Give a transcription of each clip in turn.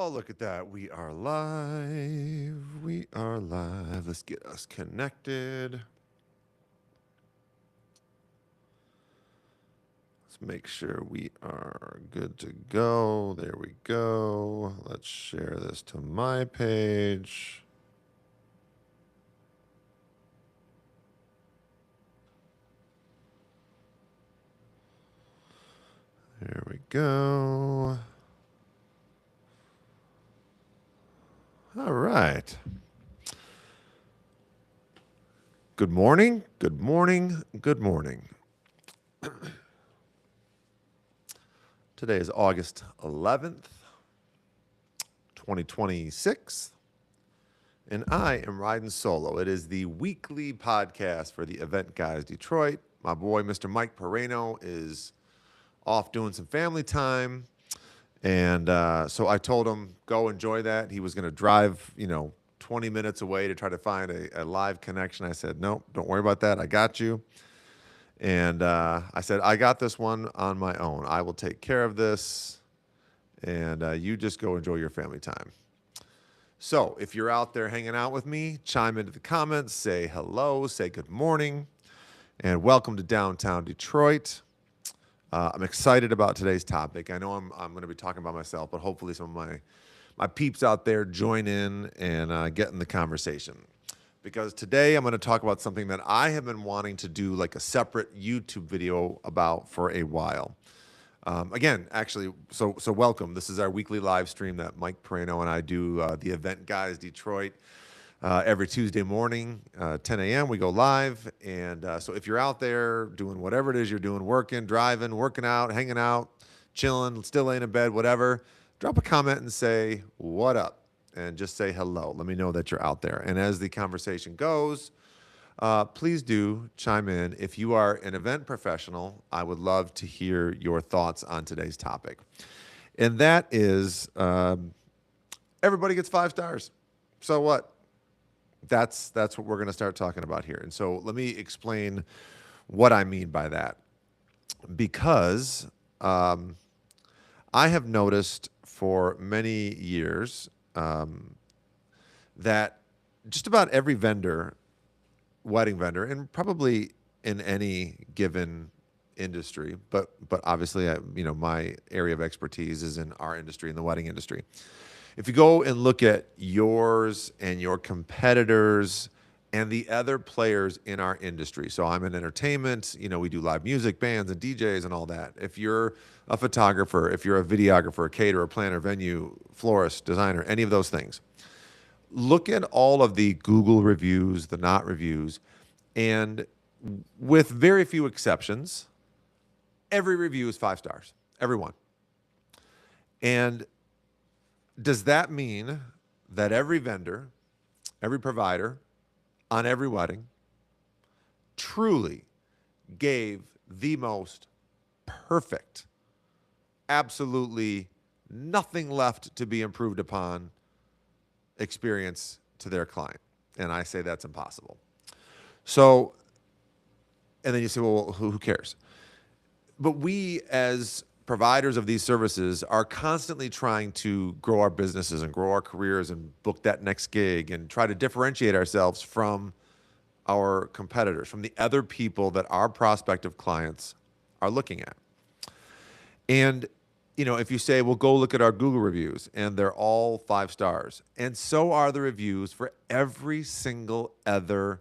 Oh, look at that. We are live. We are live. Let's get us connected. Let's make sure we are good to go. There we go. Let's share this to my page. There we go. All right. Good morning. Good morning. Good morning. Today is August 11th, 2026, and I am riding solo. It is the weekly podcast for the Event Guys Detroit. My boy, Mr. Mike Pereno, is off doing some family time, and so I told him, go enjoy that. He was going to drive, 20 minutes away to try to find a live connection. I said, no, don't worry about that. I got you. And I said, I got this one on my own. I will take care of this. And you just go enjoy your family time. So if you're out there hanging out with me, chime into the comments, say hello, say good morning, and welcome to downtown Detroit. I'm excited about today's topic. I know I'm going to be talking about myself, but hopefully some of my peeps out there join in and get in the conversation. Because today I'm going to talk about something that I have been wanting to do like a separate YouTube video about for a while. Again, actually, so welcome. This is our weekly live stream that Mike Pereno and I do, the Event Guys Detroit, every Tuesday morning, 10 a.m. We go live. And so if you're out there doing whatever it is you're doing, working, driving, working out, hanging out, chilling, still laying in bed, whatever, drop a comment and say, what up? And just say hello. Let me know that you're out there. And as the conversation goes, please do chime in. If you are an event professional, I would love to hear your thoughts on today's topic. And that is everybody gets 5 stars. So what? That's what we're going to start talking about here. And so let me explain what I mean by that. Because I have noticed for many years that just about every wedding vendor, and probably in any given industry, but obviously, my area of expertise is in our industry, in the wedding industry. If you go and look at yours and your competitors and the other players in our industry, so I'm in entertainment, we do live music, bands and DJs and all that. If you're a photographer, if you're a videographer, caterer, planner, venue, florist, designer, any of those things, look at all of the Google reviews, the not reviews, and with very few exceptions, every review is 5 stars, every one. And does that mean that every vendor, every provider on every wedding truly gave the most perfect, absolutely nothing left to be improved upon experience to their client? And I say that's impossible. So, and then you say, well, who cares? But we as providers of these services are constantly trying to grow our businesses and grow our careers and book that next gig and try to differentiate ourselves from our competitors, from the other people that our prospective clients are looking at. And if you say, well, go look at our Google reviews, and they're all 5 stars, and so are the reviews for every single other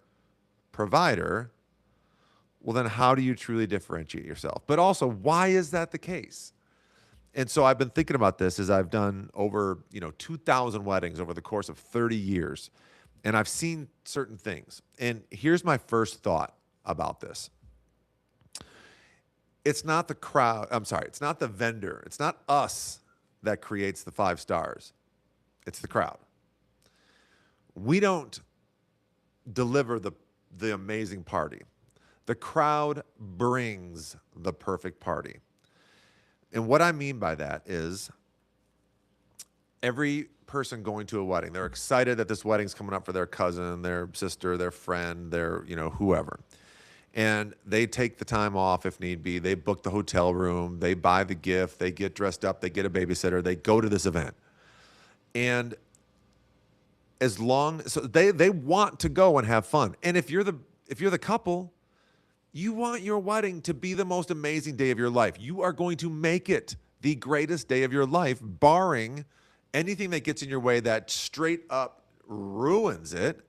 provider, well, then how do you truly differentiate yourself? But also, why is that the case? And so I've been thinking about this as I've done over, 2,000 weddings over the course of 30 years, and I've seen certain things. And here's my first thought about this. It's not the crowd. I'm sorry. It's not the vendor. It's not us that creates the 5 stars. It's the crowd. We don't deliver the amazing party. The crowd brings the perfect party. And what I mean by that is every person going to a wedding, they're excited that this wedding's coming up for their cousin, their sister, their friend, their, whoever. And they take the time off if need be. They book the hotel room. They buy the gift. They get dressed up. They get a babysitter. They go to this event. And so they want to go and have fun. And if you're the couple, you want your wedding to be the most amazing day of your life. You are going to make it the greatest day of your life, barring anything that gets in your way that straight up ruins it.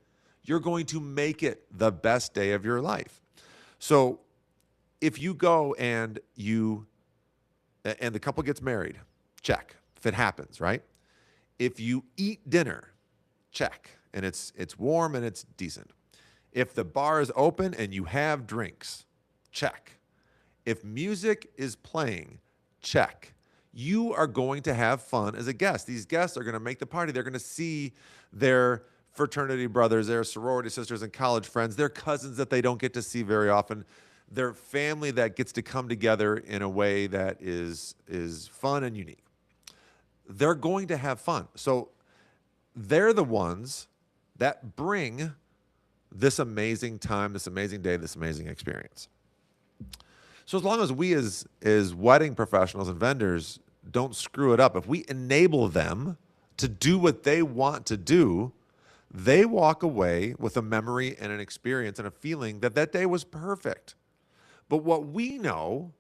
You're going to make it the best day of your life. So if you go and the couple gets married, check. If it happens, right? If you eat dinner, check. And it's warm and it's decent. If the bar is open and you have drinks, check. If music is playing, check. You are going to have fun as a guest. These guests are going to make the party. They're going to see their fraternity brothers, their sorority sisters and college friends, their cousins that they don't get to see very often, their family that gets to come together in a way that is fun and unique. They're going to have fun. So they're the ones that bring this amazing time, this amazing day, this amazing experience. So as long as we as wedding professionals and vendors don't screw it up, if we enable them to do what they want to do, they walk away with a memory and an experience and a feeling that that day was perfect. But what we know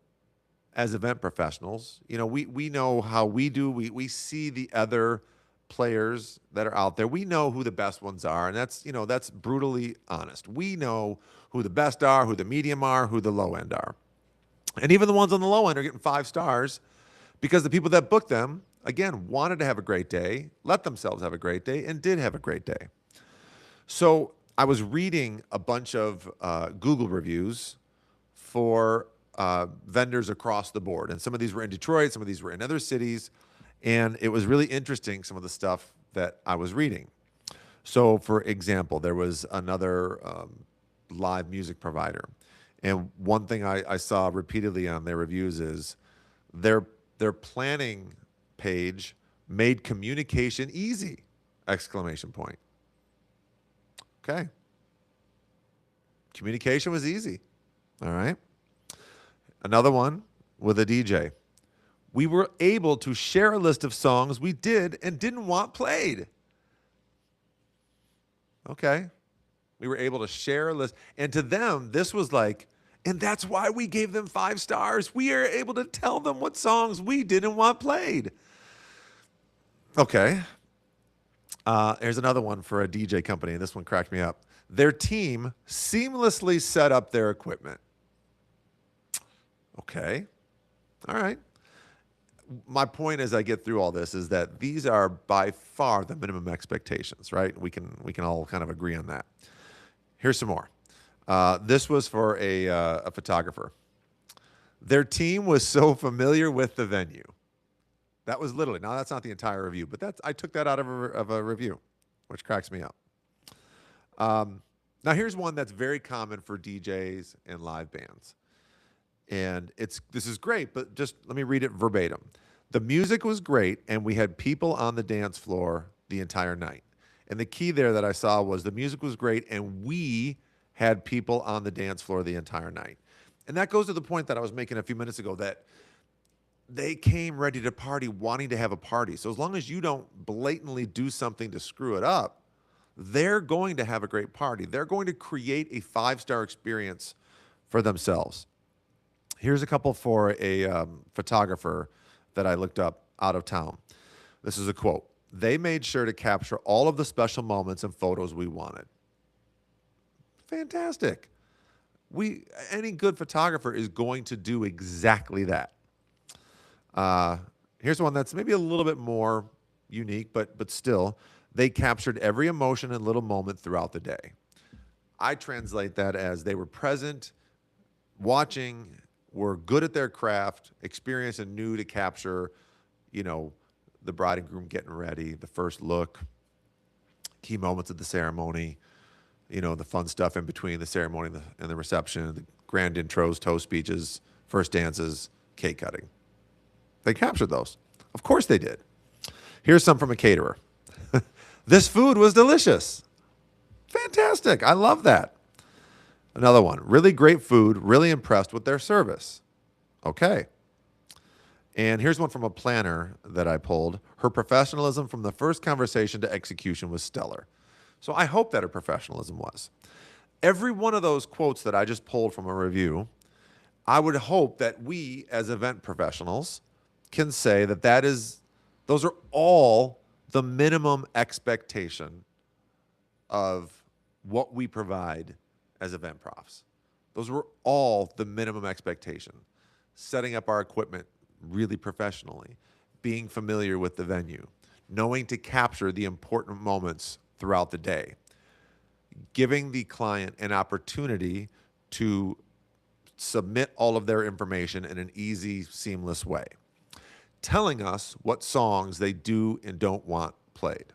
as event professionals, we know how we do. We see the other players that are out there. We know who the best ones are, and that's brutally honest. We know who the best are, who the medium are, who the low end are. And even the ones on the low end are getting 5 stars because the people that booked them, again, wanted to have a great day, let themselves have a great day, and did have a great day. So I was reading a bunch of Google reviews for vendors across the board. And some of these were in Detroit, some of these were in other cities. And it was really interesting, some of the stuff that I was reading. So for example, there was another live music provider. And one thing I saw repeatedly on their reviews is their planning page made communication easy! ! Okay. Communication was easy. All right. Another one with a DJ. We were able to share a list of songs we did and didn't want played. Okay. We were able to share a list. And to them, this was like, and that's why we gave them 5 stars. We are able to tell them what songs we didn't want played. Okay. Here's another one for a DJ company, and this one cracked me up. Their team seamlessly set up their equipment. Okay. All right. My point as I get through all this is that these are by far the minimum expectations, right? We can all kind of agree on that. Here's some more. This was for a photographer. Their team was so familiar with the venue. That was literally, now that's not the entire review, but I took that out of a review, which cracks me up. Now here's one that's very common for DJs and live bands. And this is great, but just let me read it verbatim. The music was great, and we had people on the dance floor the entire night. And the key there that I saw was the music was great, and we had people on the dance floor the entire night. And that goes to the point that I was making a few minutes ago, that they came ready to party, wanting to have a party. So as long as you don't blatantly do something to screw it up, they're going to have a great party. They're going to create a 5-star experience for themselves. Here's a couple for a photographer that I looked up out of town. This is a quote. They made sure to capture all of the special moments and photos we wanted. Fantastic. Any good photographer is going to do exactly that. Here's one that's maybe a little bit more unique, but still, they captured every emotion and little moment throughout the day. I translate that as they were present, watching, were good at their craft, experienced and knew to capture, the bride and groom getting ready, the first look, key moments of the ceremony, the fun stuff in between the ceremony and the reception, the grand intros, toast speeches, first dances, cake cutting. They captured those. Of course they did. Here's some from a caterer. This food was delicious. Fantastic. I love that. Another one. Really great food. Really impressed with their service. Okay. And here's one from a planner that I pulled. Her professionalism from the first conversation to execution was stellar. So I hope that her professionalism was. Every one of those quotes that I just pulled from a review, I would hope that we as event professionals can say that those are all the minimum expectation of what we provide as event profs. Those were all the minimum expectation. Setting up our equipment really professionally, being familiar with the venue, knowing to capture the important moments throughout the day, giving the client an opportunity to submit all of their information in an easy, seamless way, telling us what songs they do and don't want played.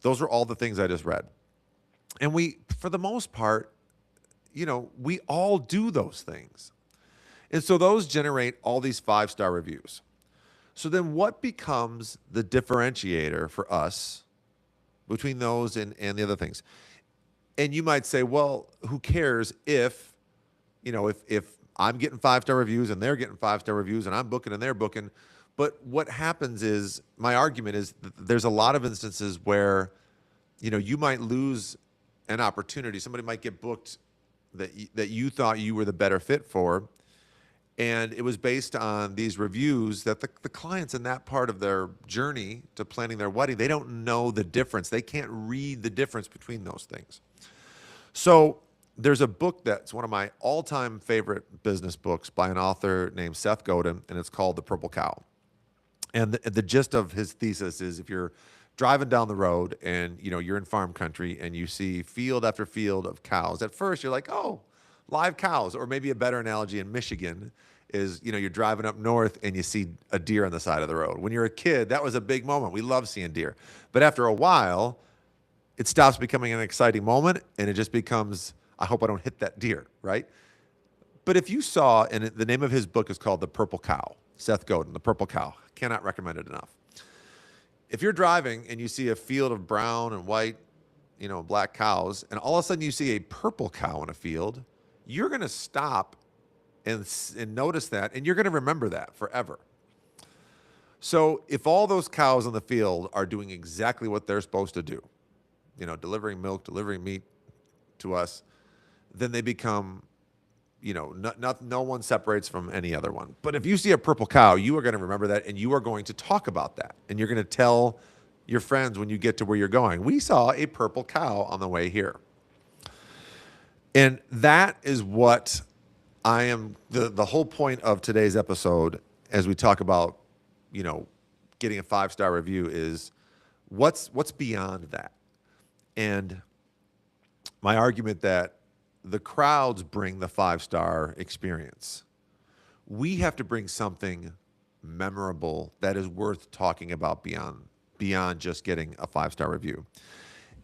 Those are all the things I just read. And we, for the most part, we all do those things. And so those generate all these 5-star reviews. So then what becomes the differentiator for us between those and the other things? And you might say, well, who cares if I'm getting 5-star reviews and they're getting 5-star reviews and I'm booking and they're booking. But what happens is, my argument is that there's a lot of instances where, you might lose an opportunity. Somebody might get booked that you thought you were the better fit for. And it was based on these reviews that the clients in that part of their journey to planning their wedding, they don't know the difference. They can't read the difference between those things. So there's a book that's one of my all-time favorite business books by an author named Seth Godin, and it's called The Purple Cow. And the gist of his thesis is, if you're driving down the road and you're in farm country and you see field after field of cows, at first you're like, oh, live cows. Or maybe a better analogy in Michigan is, you're driving up north and you see a deer on the side of the road. When you're a kid, that was a big moment. We love seeing deer. But after a while, it stops becoming an exciting moment and it just becomes, I hope I don't hit that deer, right? But if you saw, and the name of his book is called The Purple Cow, Seth Godin, The Purple Cow. Cannot recommend it enough. If you're driving and you see a field of brown and white, black cows, and all of a sudden you see a purple cow in a field, you're going to stop and notice that, and you're going to remember that forever. So if all those cows in the field are doing exactly what they're supposed to do, delivering milk, delivering meat to us, then they become, no one separates from any other one. But if you see a purple cow, you are going to remember that, and you are going to talk about that, and you're going to tell your friends when you get to where you're going, we saw a purple cow on the way here. And that is what I am, the whole point of today's episode, as we talk about, getting a 5-star review, is what's beyond that. And my argument that the crowds bring the 5-star experience. We have to bring something memorable that is worth talking about beyond just getting a 5-star review.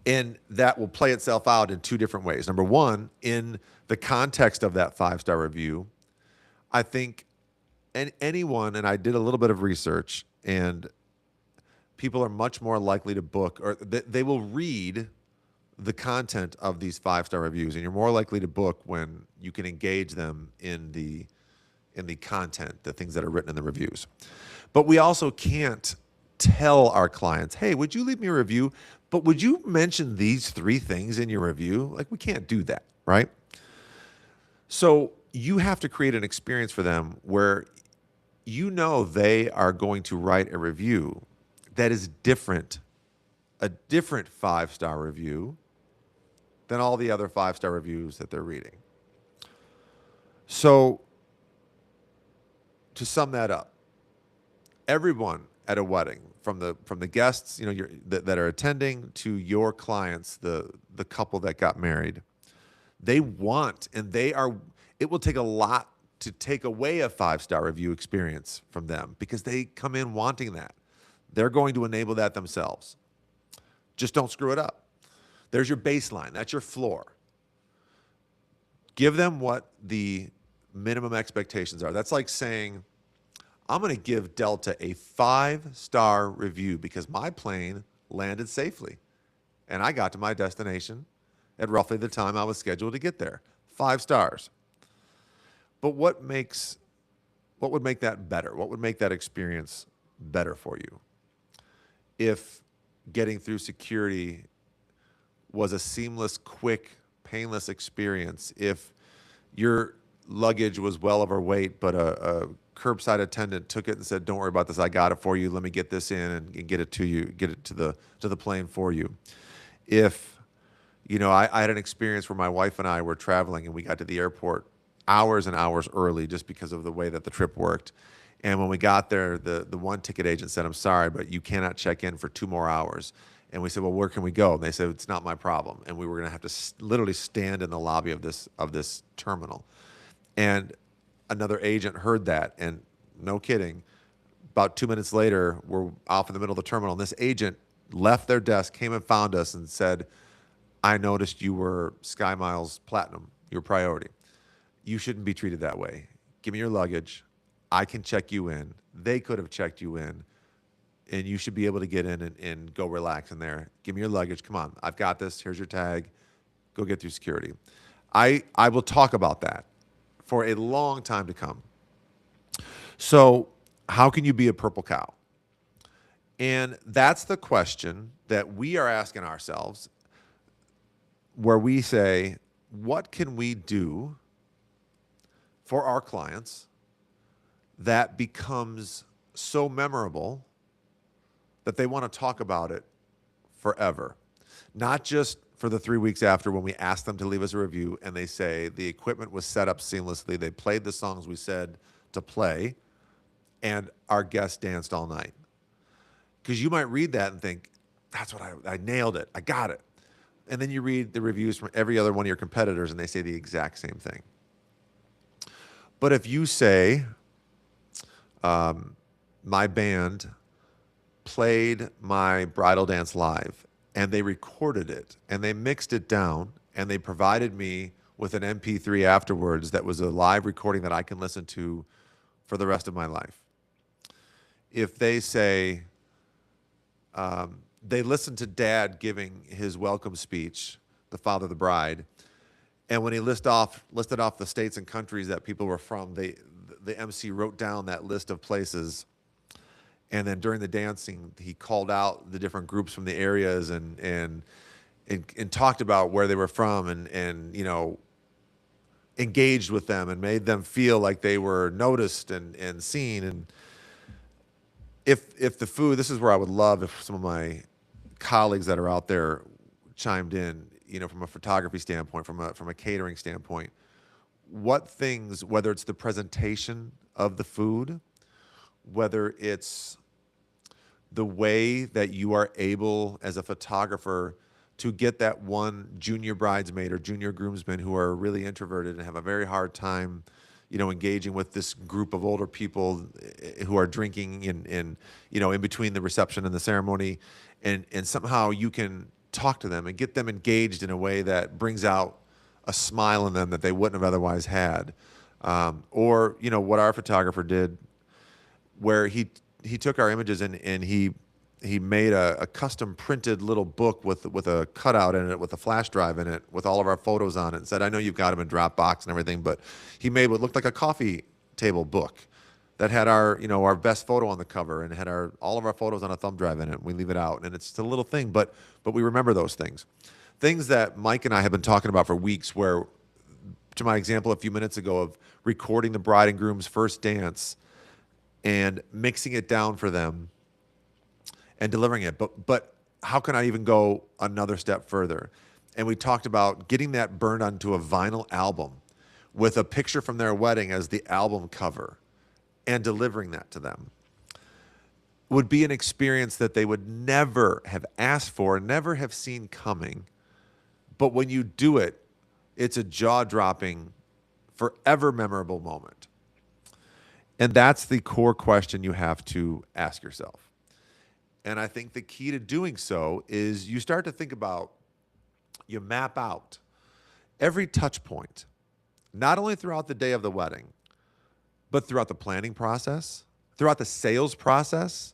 And that will play itself out in two different ways. Number one, in the context of that 5-star review, I think anyone, and I did a little bit of research, and people are much more likely to book, or they will read the content of these 5-star reviews, and you're more likely to book when you can engage them in the content, the things that are written in the reviews. But we also can't tell our clients, hey, would you leave me a review, but would you mention these 3 things in your review? Like, we can't do that, right? So you have to create an experience for them where they are going to write a review that is different, a different 5-star review than all the other 5-star reviews that they're reading. So to sum that up, everyone at a wedding, from the guests, that are attending, to your clients, the couple that got married, they want, and it will take a lot to take away a 5-star review experience from them, because they come in wanting that. They're going to enable that themselves. Just don't screw it up. There's your baseline. That's your floor. Give them what the minimum expectations are. That's like saying, I'm going to give Delta a 5-star review because my plane landed safely and I got to my destination at roughly the time I was scheduled to get there. 5 stars. But what makes What would make that better? What would make that experience better for you? If getting through security was a seamless, quick, painless experience, if your luggage was well overweight, but a curbside attendant took it and said, "Don't worry about this. I got it for you. Let me get this in and get it to you, get it to the plane for you." If I had an experience where my wife and I were traveling and we got to the airport hours and hours early just because of the way that the trip worked. And when we got there, the one ticket agent said, "I'm sorry, but you cannot check in for 2 more hours." And we said, "Well, where can we go?" And they said, "It's not my problem." And we were going to have to literally stand in the lobby of this terminal. And another agent heard that, and no kidding, about 2 minutes later, we're off in the middle of the terminal, and this agent left their desk, came and found us and said, "I noticed you were SkyMiles Platinum, your priority. You shouldn't be treated that way. Give me your luggage. I can check you in. They could have checked you in, and you should be able to get in and go relax in there. Give me your luggage. Come on. I've got this. Here's your tag. Go get through security." I will talk about that for a long time to come. So how can you be a purple cow? And that's the question that we are asking ourselves, where we say, what can we do for our clients that becomes so memorable that they want to talk about it forever? Not just for the 3 weeks after when we ask them to leave us a review and they say the equipment was set up seamlessly, they played the songs we said to play, and our guests danced all night. Because you might read that and think, that's what I nailed it. I got it. And then you read the reviews from every other one of your competitors and they say the exact same thing. But if you say, my band played my bridal dance live and they recorded it and they mixed it down and they provided me with an MP3 afterwards that was a live recording that I can listen to for the rest of my life. If they say, they listened to Dad giving his welcome speech, the father of the bride, and when he listed off the states and countries that people were from, the MC wrote down that list of places, and then during the dancing, he called out the different groups from the areas and talked about where they were from and engaged with them and made them feel like they were noticed and seen. And if the food, this is where I would love if some of my colleagues that are out there chimed in, from a photography standpoint, from a catering standpoint, what things, whether it's the presentation of the food, whether it's the way that you are able as a photographer to get that one junior bridesmaid or junior groomsman who are really introverted and have a very hard time engaging with this group of older people who are drinking in between the reception and the ceremony, and somehow you can talk to them and get them engaged in a way that brings out a smile in them that they wouldn't have otherwise had. Or what our photographer did, where he took our images and he made a custom printed little book with a cutout in it, with a flash drive in it, with all of our photos on it, and said, "I know you've got them in Dropbox and everything," but he made what looked like a coffee table book that had our best photo on the cover and had all of our photos on a thumb drive in it. We leave it out, and it's just a little thing, but we remember those things. Things that Mike and I have been talking about for weeks, where, to my example a few minutes ago of recording the bride and groom's first dance and mixing it down for them and delivering it. But how can I even go another step further? And we talked about getting that burned onto a vinyl album with a picture from their wedding as the album cover and delivering that to them. Would be an experience that they would never have asked for, never have seen coming. But when you do it, it's a jaw-dropping, forever memorable moment. And that's the core question you have to ask yourself. And I think the key to doing so is you start to think about, you map out every touch point, not only throughout the day of the wedding, but throughout the planning process, throughout the sales process,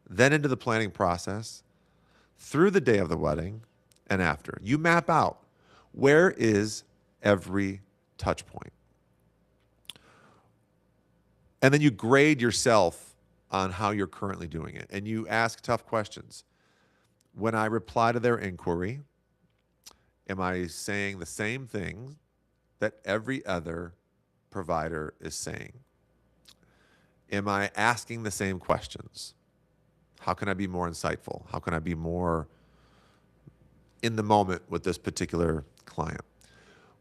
then into the planning process, through the day of the wedding, and after. You map out, where is every touch point? And then you grade yourself on how you're currently doing it. And you ask tough questions. When I reply to their inquiry, am I saying the same thing that every other provider is saying? Am I asking the same questions? How can I be more insightful? How can I be more in the moment with this particular client?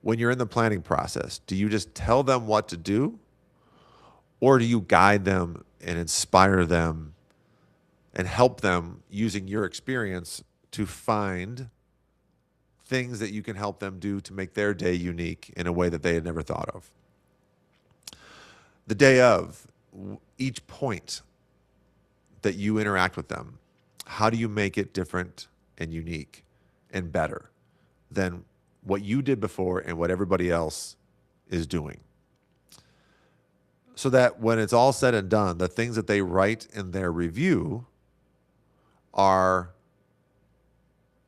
When you're in the planning process, do you just tell them what to do? Or do you guide them and inspire them and help them using your experience to find things that you can help them do to make their day unique in a way that they had never thought of? The day of, each point that you interact with them, how do you make it different and unique and better than what you did before and what everybody else is doing? So that when it's all said and done, the things that they write in their review are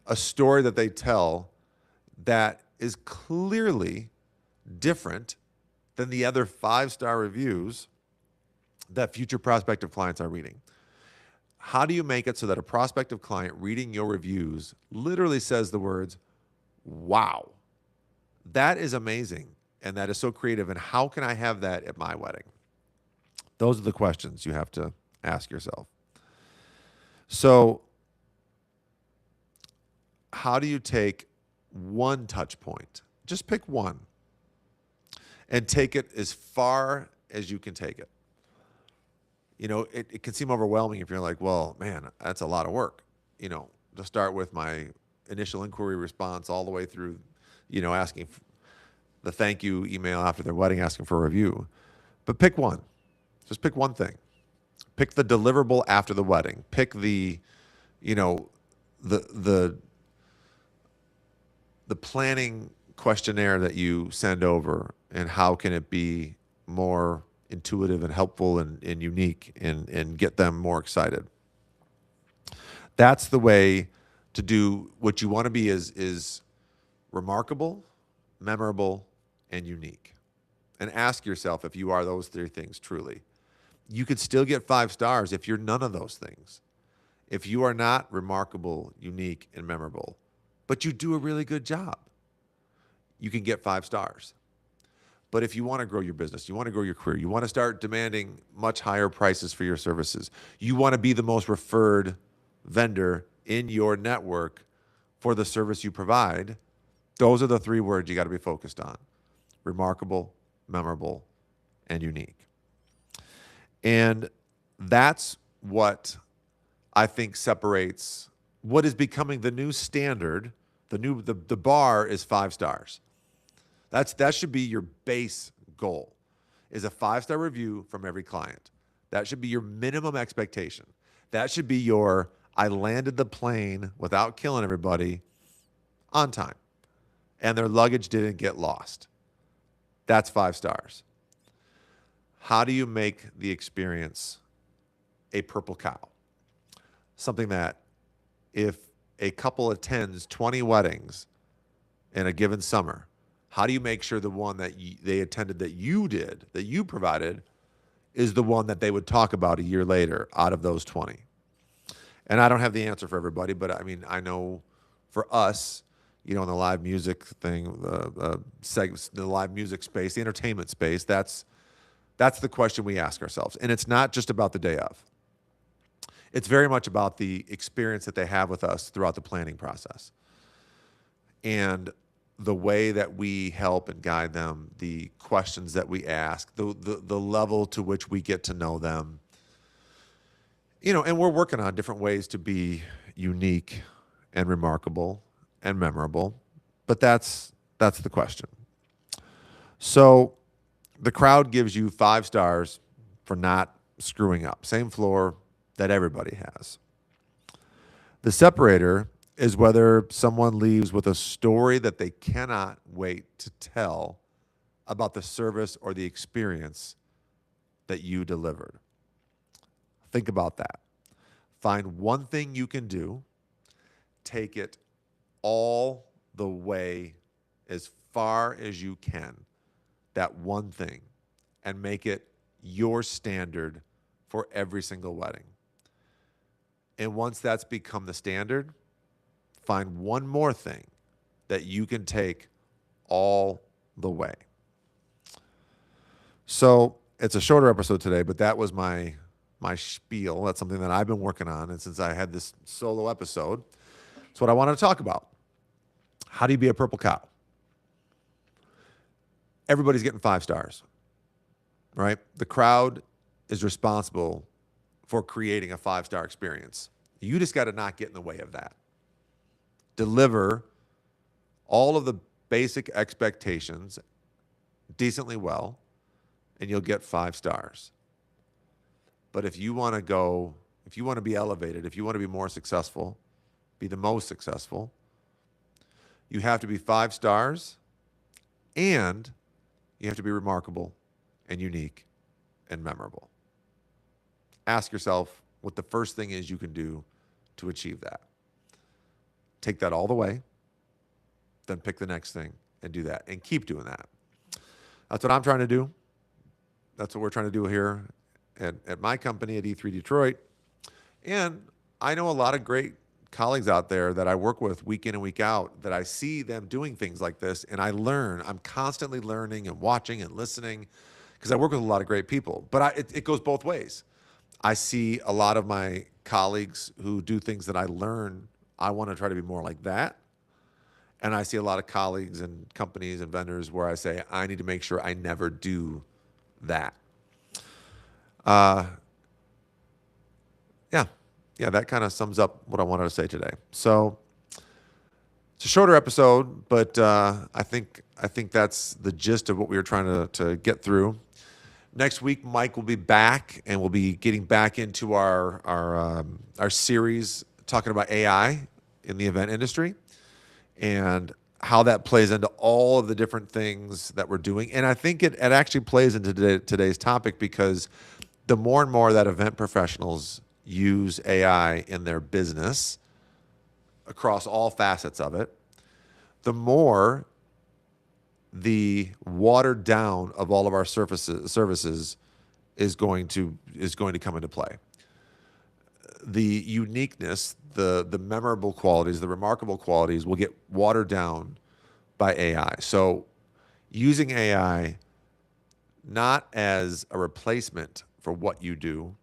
a story that they tell that is clearly different than the other 5-star reviews that future prospective clients are reading. How do you make it so that a prospective client reading your reviews literally says the words, wow, that is amazing, and that is so creative, and how can I have that at my wedding? Those are the questions you have to ask yourself. So how do you take one touch point? Just pick one and take it as far as you can take it. You know, it can seem overwhelming if you're like, well, man, that's a lot of work, you know, to start with my initial inquiry response all the way through, you know, asking the thank you email after their wedding, asking for a review. But pick one. Just pick one thing. Pick the deliverable after the wedding. Pick the, you know, the planning questionnaire that you send over, and how can it be more intuitive and helpful and unique and get them more excited. That's the way to do what you want to be is remarkable, memorable, and unique. And ask yourself if you are those 3 things truly. You could still get 5 stars if you're none of those things. If you are not remarkable, unique, and memorable, but you do a really good job, you can get 5 stars. But if you want to grow your business, you want to grow your career, you want to start demanding much higher prices for your services, you want to be the most referred vendor in your network for the service you provide, those are the 3 words you got to be focused on: remarkable, memorable, and unique. And that's what I think separates what is becoming the new standard. The bar is 5 stars. That should be your base goal, is a 5-star review from every client. That should be your minimum expectation. That should be your, I landed the plane without killing everybody on time, and their luggage didn't get lost. That's 5 stars. How do you make the experience a purple cow? Something that if a couple attends 20 weddings in a given summer, how do you make sure the one that they attended that you provided, is the one that they would talk about a year later out of those 20? And I don't have the answer for everybody, but I mean, I know for us, you know, in the live music thing, the live music space, the entertainment space, that's the question we ask ourselves. And it's not just about the day of. It's very much about the experience that they have with us throughout the planning process, and the way that we help and guide them, the questions that we ask, the level to which we get to know them. You know, and we're working on different ways to be unique and remarkable and memorable, but that's the question. So the crowd gives you 5 stars for not screwing up. Same floor that everybody has. The separator is whether someone leaves with a story that they cannot wait to tell about the service or the experience that you delivered. Think about that. Find one thing you can do, take it all the way as far as you can, that one thing, and make it your standard for every single wedding. And once that's become the standard, find one more thing that you can take all the way. So it's a shorter episode today, but that was my spiel. That's something that I've been working on. And since I had this solo episode, it's what I wanted to talk about. How do you be a purple cow? Everybody's getting 5 stars, right? The crowd is responsible for creating a 5-star experience. You just got to not get in the way of that. Deliver all of the basic expectations decently well, and you'll get 5 stars. But if you want to be elevated, if you want to be more successful, be the most successful, you have to be 5 stars, and you have to be remarkable and unique and memorable. Ask yourself what the first thing is you can do to achieve that. Take that all the way, then pick the next thing and do that, and keep doing that. That's what I'm trying to do. That's what we're trying to do here at my company at E3 Detroit. And I know a lot of great colleagues out there that I work with week in and week out, that I see them doing things like this, and I learn. I'm constantly learning and watching and listening because I work with a lot of great people. But it goes both ways. I see a lot of my colleagues who do things that I learn. I want to try to be more like that. And I see a lot of colleagues and companies and vendors where I say, I need to make sure I never do that. Yeah, that kind of sums up what I wanted to say today. So it's a shorter episode, but I think that's the gist of what we were trying to get through. Next week, Mike will be back, and we'll be getting back into our series talking about AI in the event industry and how that plays into all of the different things that we're doing. And I think it actually plays into today's topic, because the more and more that event professionals use AI in their business across all facets of it, the more the watered down of all of our services is going to come into play. The uniqueness, the memorable qualities, the remarkable qualities will get watered down by AI. So using AI not as a replacement for what you do,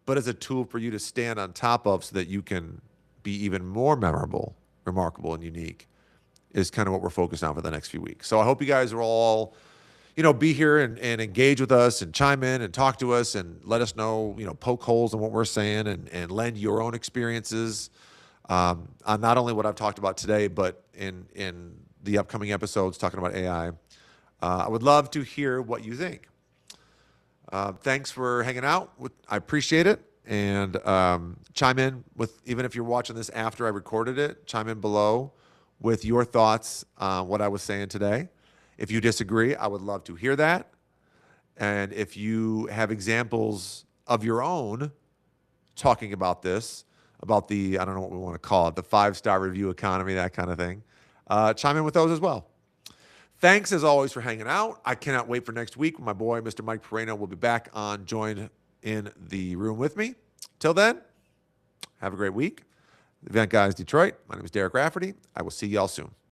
but as a tool for you to stand on top of so that you can be even more memorable, remarkable, and unique, is kind of what we're focused on for the next few weeks. So I hope you guys are all, be here and engage with us and chime in and talk to us and let us know, poke holes in what we're saying and lend your own experiences on not only what I've talked about today, but in the upcoming episodes talking about AI. I would love to hear what you think. Thanks for hanging out. I appreciate it. And chime in with, even if you're watching this after I recorded it, chime in below with your thoughts on what I was saying today. If you disagree, I would love to hear that. And if you have examples of your own talking about this, about the, I don't know what we want to call it, the 5-star review economy, that kind of thing, chime in with those as well. Thanks, as always, for hanging out. I cannot wait for next week when my boy, Mr. Mike Pereno, will be back on, joined in the room with me. Till then, have a great week. Event Guys Detroit. My name is Derek Rafferty. I will see y'all soon.